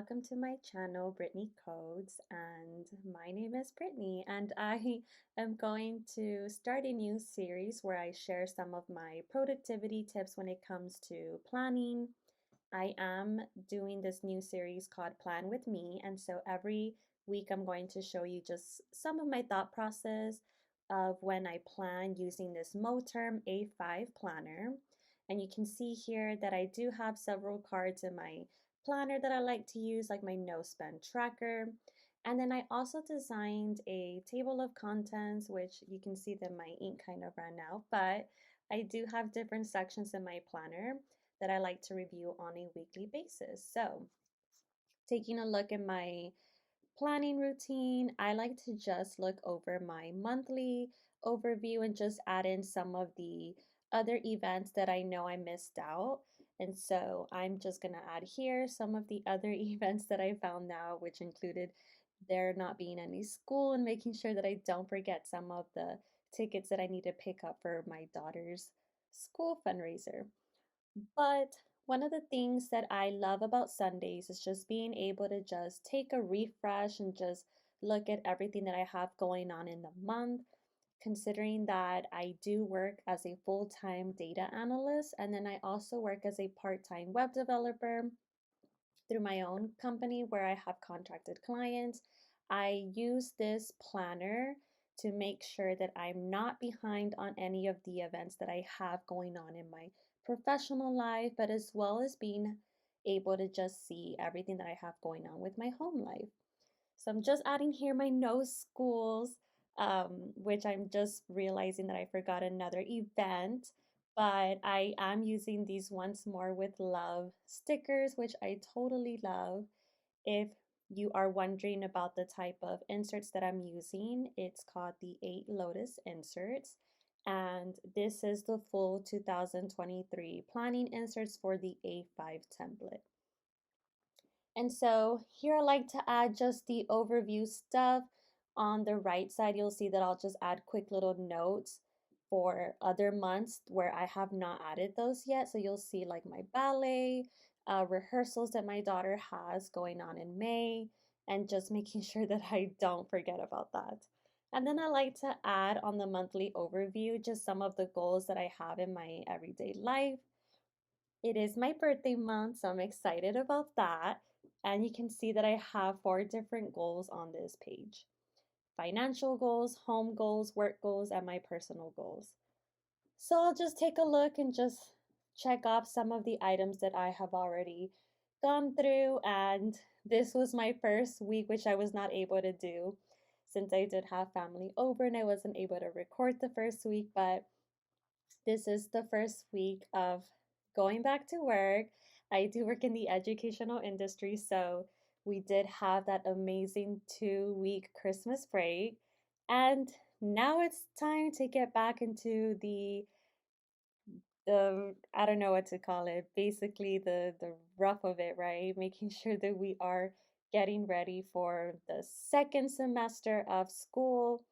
welcome to my channel, Brittany Codes. And my name is Brittany, and I am going to start a new series where I share some of my productivity tips when it comes to planning. I am doing this new series called Plan with Me, and so every week I'm going to show you just some of my thought process of when I plan using this Moterm A5 planner. And you can see here that I do have several cards in my planner that I like to use, like my no spend tracker. And then I also designed a table of contents, which you can see that my ink kind of ran out, but I do have different sections in my planner that I like to review on a weekly basis. So, taking a look at my planning routine, I like to just look over my monthly overview and just add in some of the other events that I know I missed out. And so I'm just going to add here some of the other events that I found out, which included there not being any school and making sure that I don't forget some of the tickets that I need to pick up for my daughter's school fundraiser. But one of the things that I love about Sundays is just being able to just take a refresh and just look at everything that I have going on in the month, considering that I do work as a full-time data analyst and then I also work as a part-time web developer through my own company where I have contracted clients. I use this planner to make sure that I'm not behind on any of the events that I have going on in my professional life, but as well as being able to just see everything that I have going on with my home life. So I'm just adding here my no schools, which I'm just realizing that I forgot another event, but I am using these once more with love stickers, which I totally love. If you are wondering about the type of inserts that I'm using, it's called the 8 Lotus inserts. And this is the full 2023 planning inserts for the A5 template. And so here I like to add just the overview stuff. On the right side, you'll see that I'll just add quick little notes for other months where I have not added those yet. So you'll see like my ballet rehearsals that my daughter has going on in May and just making sure that I don't forget about that. And then I like to add on the monthly overview just some of the goals that I have in my everyday life. It is my birthday month, so I'm excited about that. And you can see that I have 4 different goals on this page: financial goals, home goals, work goals, and my personal goals. So I'll just take a look and just check off some of the items that I have already gone through. And this was my first week, which I was not able to do since I did have family over and I wasn't able to record the first week. But this is the first week of going back to work. I do work in the educational industry, so we did have that amazing 2 week Christmas break. And now it's time to get back into the I don't know what to call it, basically the rough of it, right? Making sure that we are getting ready for the second semester of school,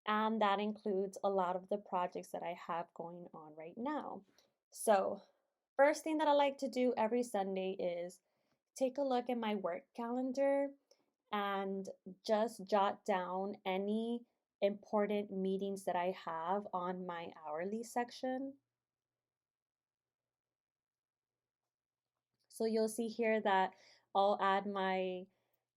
and that includes a lot of the projects that I have going on right now. So, first thing that I like to do every Sunday is take a look at my work calendar and just jot down any important meetings that I have on my hourly section. So you'll see here that I'll add my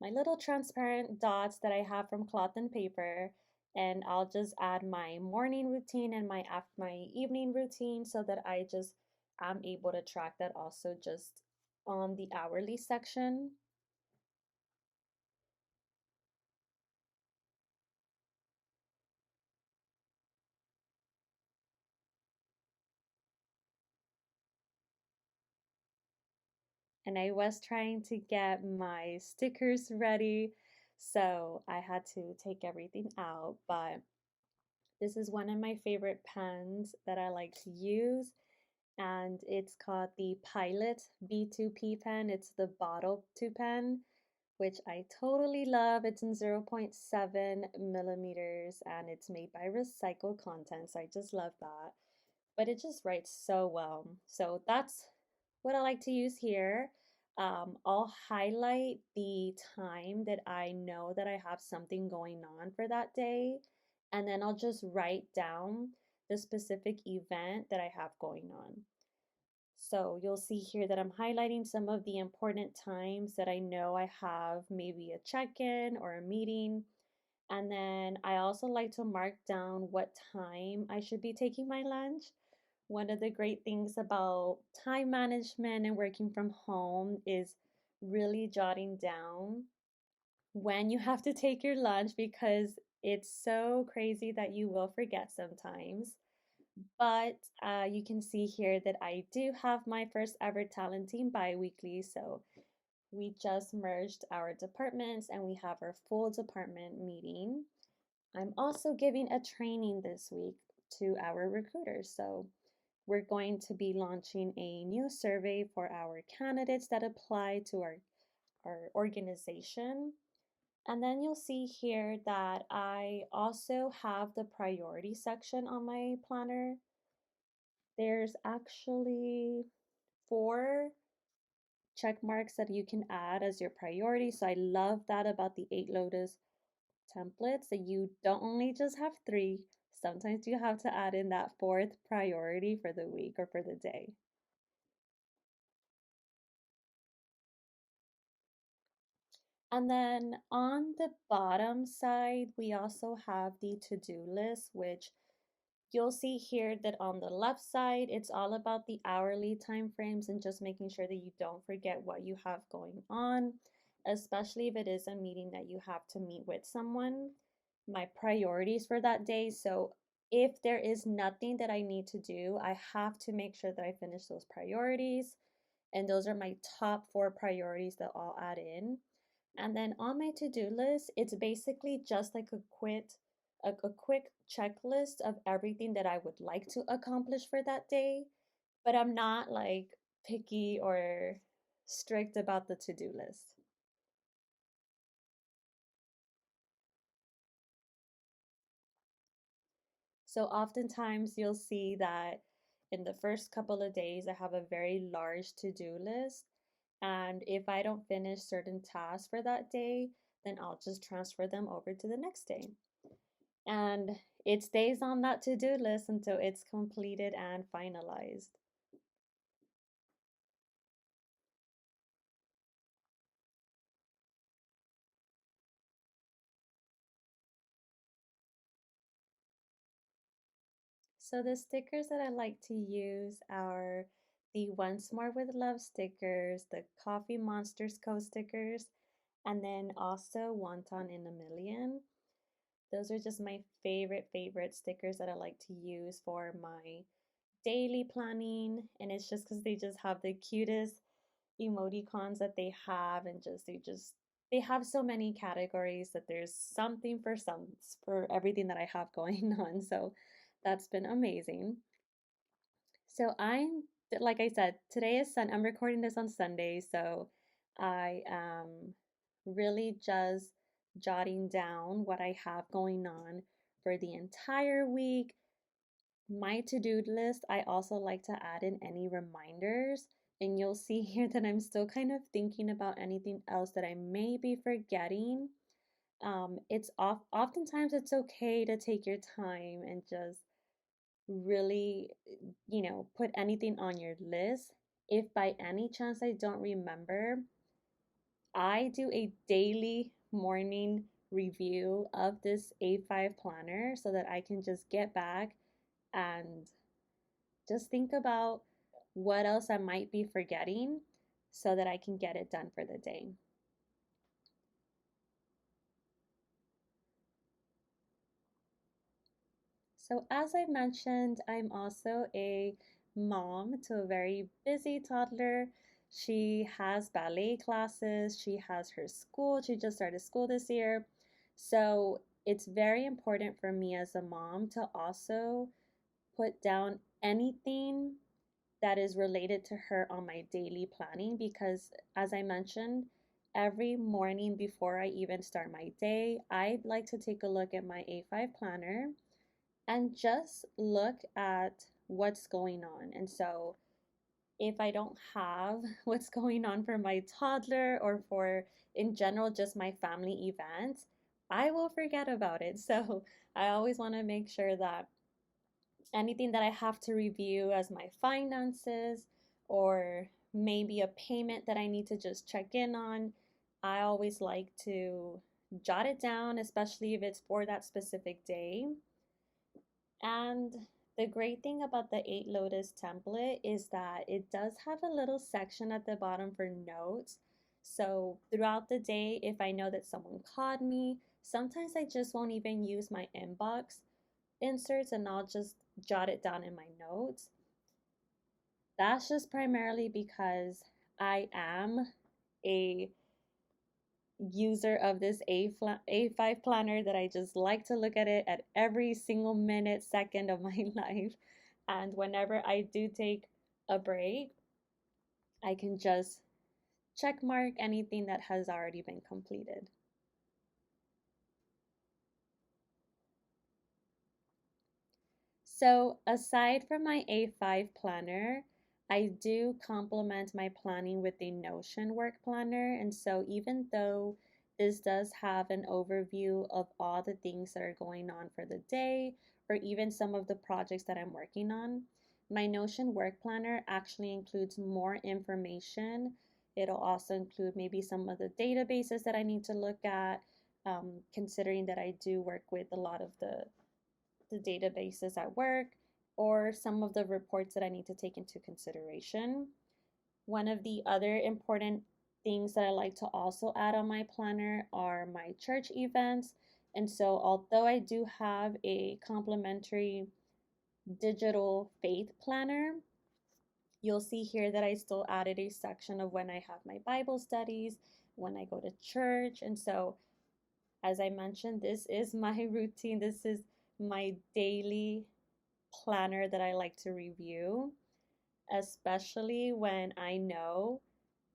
little transparent dots that I have from cloth and paper, and I'll just add my morning routine and my evening routine so that I just am able to track that also just on the hourly section. And I was trying to get my stickers ready, so I had to take everything out, but this is one of my favorite pens that I like to use, and it's called the Pilot B2P pen. It's the bottle 2 pen, which I totally love. It's in 0.7 millimeters and it's made by recycled content, so I just love that. But it just writes so well. So that's what I like to use here. I'll highlight the time that I know that I have something going on for that day, and then I'll just write down the specific event that I have going on. So you'll see here that I'm highlighting some of the important times that I know I have maybe a check-in or a meeting. And then I also like to mark down what time I should be taking my lunch. One of the great things about time management and working from home is really jotting down when you have to take your lunch, because it's so crazy that you will forget sometimes. But you can see here that I do have my first ever talent team bi-weekly. So we just merged our departments and we have our full department meeting. I'm also giving a training this week to our recruiters. So we're going to be launching a new survey for our candidates that apply to our organization. And then you'll see here that I also have the priority section on my planner. There's actually 4 check marks that you can add as your priority. So I love that about the 8 Lotus templates, that you don't only just have 3, sometimes you have to add in that 4th priority for the week or for the day. And then on the bottom side, we also have the to-do list, which you'll see here that on the left side, it's all about the hourly time frames and just making sure that you don't forget what you have going on, especially if it is a meeting that you have to meet with someone. My priorities for that day. So if there is nothing that I need to do, I have to make sure that I finish those priorities. And those are my top 4 priorities that I'll add in. And then on my to-do list, it's basically just like a quick checklist of everything that I would like to accomplish for that day, but I'm not like picky or strict about the to-do list. So oftentimes you'll see that in the first couple of days, I have a very large to-do list. And if I don't finish certain tasks for that day, then I'll just transfer them over to the next day. And it stays on that to-do list until it's completed and finalized. So the stickers that I like to use are the Once More with Love stickers, the Coffee Monsters co-stickers, and then also Wonton in a Million. Those are just my favorite stickers that I like to use for my daily planning. And it's just because they just have the cutest emoticons that they have, and they have so many categories that there's something for everything that I have going on. So that's been amazing. So like I said, I'm recording this on Sunday, so I am really just jotting down what I have going on for the entire week. My to-do list, I also like to add in any reminders, and you'll see here that I'm still kind of thinking about anything else that I may be forgetting. Oftentimes it's okay to take your time and just really, put anything on your list. If by any chance I don't remember, I do a daily morning review of this A5 planner so that I can just get back and just think about what else I might be forgetting so that I can get it done for the day. So, as I mentioned, I'm also a mom to a very busy toddler. She has ballet classes, she has her school, she just started school this year. So, it's very important for me as a mom to also put down anything that is related to her on my daily planning, because, as I mentioned, every morning before I even start my day, I'd like to take a look at my A5 planner and just look at what's going on. And so if I don't have what's going on for my toddler or for, in general, just my family events, I will forget about it. So I always want to make sure that anything that I have to review as my finances or maybe a payment that I need to just check in on, I always like to jot it down, especially if it's for that specific day. And the great thing about the 8 Lotus template is that it does have a little section at the bottom for notes. So throughout the day, if I know that someone called me, sometimes I just won't even use my inbox inserts and I'll just jot it down in my notes. That's just primarily because I am a user of this A5 planner that I just like to look at it at every single minute, second of my life. And whenever I do take a break, I can just check mark anything that has already been completed. So aside from my A5 planner, I do complement my planning with the Notion work planner. And so even though this does have an overview of all the things that are going on for the day, or even some of the projects that I'm working on, my Notion work planner actually includes more information. It'll also include maybe some of the databases that I need to look at, considering that I do work with a lot of the databases at work, or some of the reports that I need to take into consideration. One of the other important things that I like to also add on my planner are my church events. And so, although I do have a complimentary digital faith planner, you'll see here that I still added a section of when I have my Bible studies, when I go to church. And so, as I mentioned, this is my routine. This is my daily planner that I like to review, especially when I know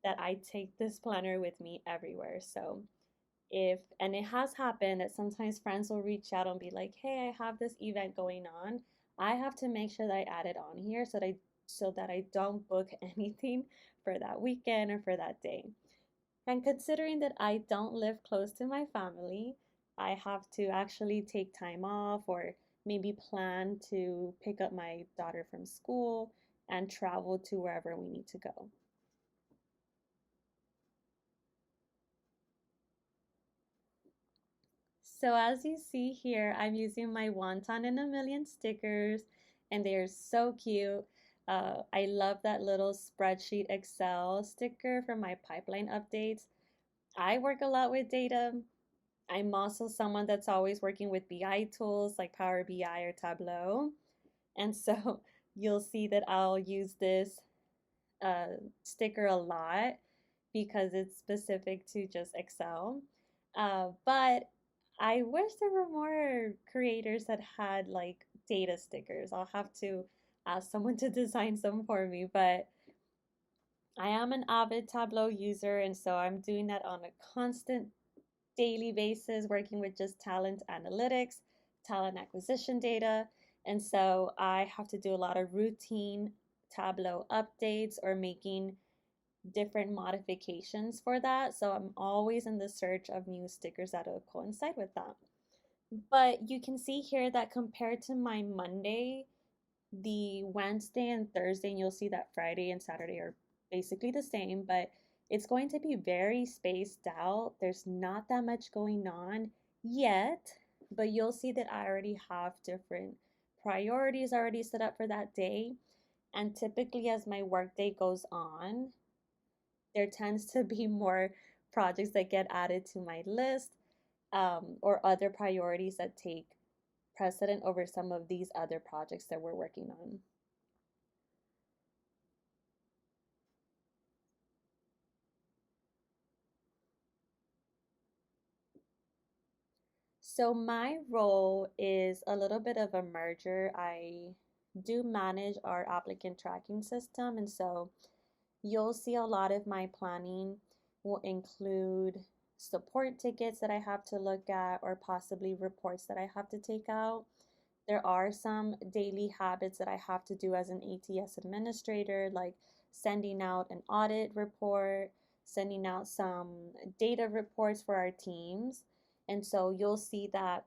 that I take this planner with me everywhere. So and it has happened that sometimes friends will reach out and be like, hey, I have this event going on. I have to make sure that I add it on here so that I don't book anything for that weekend or for that day. And considering that I don't live close to my family, I have to actually take time off or maybe plan to pick up my daughter from school and travel to wherever we need to go. So as you see here, I'm using my Wonton in a Million stickers and they're so cute. I love that little spreadsheet Excel sticker for my pipeline updates. I work a lot with data. I'm also someone that's always working with BI tools like Power BI or Tableau. And so you'll see that I'll use this sticker a lot because it's specific to just Excel. But I wish there were more creators that had like data stickers. I'll have to ask someone to design some for me, but I am an avid Tableau user, and so I'm doing that on a constant daily basis, working with just talent analytics, talent acquisition data. And so I have to do a lot of routine Tableau updates or making different modifications for that. So I'm always in the search of new stickers that will coincide with that. But you can see here that compared to my Monday, the Wednesday and Thursday, and you'll see that Friday and Saturday are basically the same, but it's going to be very spaced out. There's not that much going on yet, but you'll see that I already have different priorities already set up for that day. And typically, as my workday goes on, there tends to be more projects that get added to my list, or other priorities that take precedent over some of these other projects that we're working on. So my role is a little bit of a merger. I do manage our applicant tracking system, and so you'll see a lot of my planning will include support tickets that I have to look at or possibly reports that I have to take out. There are some daily habits that I have to do as an ATS administrator, like sending out an audit report, sending out some data reports for our teams. And so you'll see that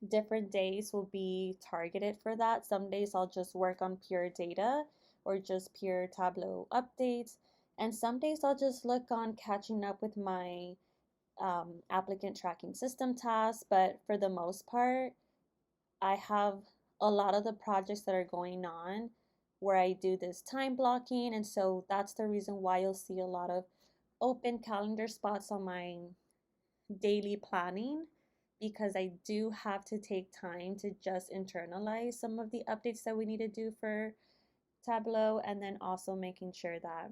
different days will be targeted for that. Some days I'll just work on pure data or just pure Tableau updates. And some days I'll just look on catching up with my applicant tracking system tasks. But for the most part, I have a lot of the projects that are going on where I do this time blocking. And so that's the reason why you'll see a lot of open calendar spots on my daily planning, because I do have to take time to just internalize some of the updates that we need to do for Tableau, and then also making sure that,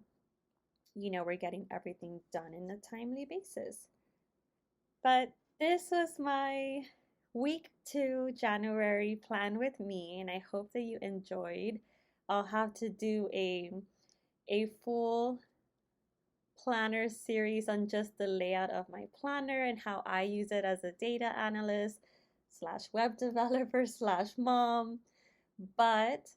we're getting everything done in a timely basis. But this was my week 2 January plan with me, and I hope that you enjoyed. I'll have to do a full planner series on just the layout of my planner and how I use it as a data analyst slash web developer slash mom. But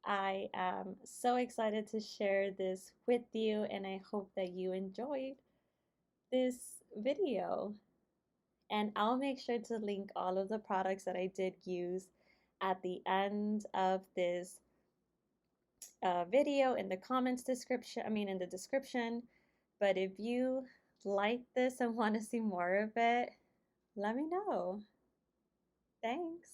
I am so excited to share this with you, and I hope that you enjoyed this video. And I'll make sure to link all of the products that I did use at the end of this video in the comments description, in the description. But if you like this and want to see more of it, let me know. Thanks.